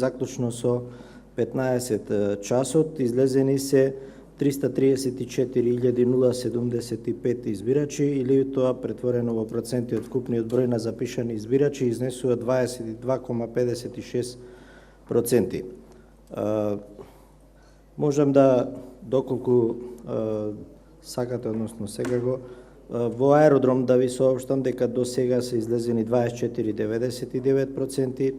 заклучно со 15 часот излезени се 334.075 избирачи, или тоа претворено во проценти од вкупниот број на запишани избирачи изнесува 22,56%. Можам да, доколку сакате, односно секако, во аеродром да ви соопштам дека до сега се излезени 24,99%,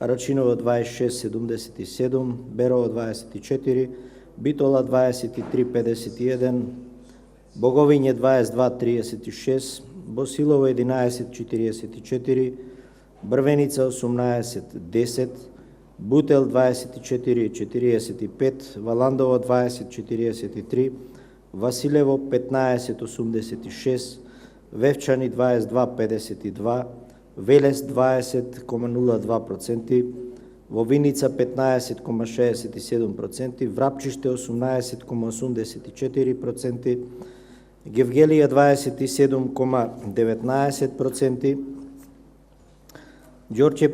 Рачиново 26,77%, Берово 24%, Битола 23,51%, Боговиње 22,36%, Босилово 11,44%, Брвеница 18,10%, Бутел 24,45%, Валандово 20,43%, Василево 15,86%, Вевчани 22,52%, Велес 20,02%, во Виница 15,67%, Врапчиште 18,84%, Гевгелија 27,19%, Ѓорче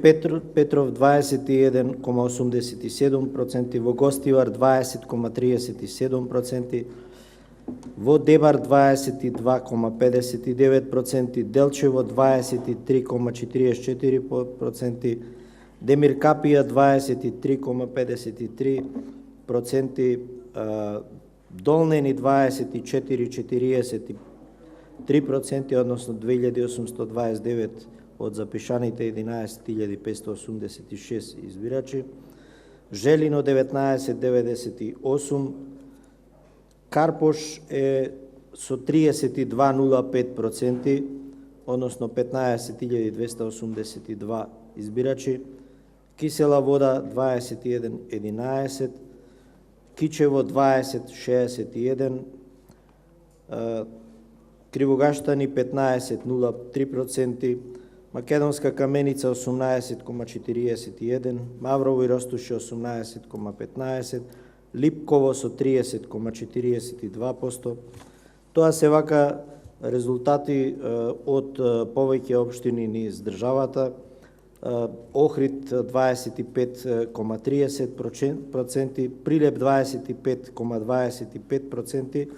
Петров 21,87%, во Гостивар 20,37%, во Дебар 22,59%, Делчево 23,44%, Демиркапија 23,53%, Долнени 24,43%, односно 2829 од запишаните 11.586 избирачи, Желино 19,98%, Карпош е со 32,05%, односно 15.282 избирачи, Кисела Вода 21,11%, Кичево 20,61%, Кривогаштани 15,03%, Македонска Каменица 18,41%, Маврово и Ростуше 18,15%, Липково со 30,42%. Тоа се вака резултати од повеќе општини низ државата. Охрид 25,30%, Прилеп 25,25%,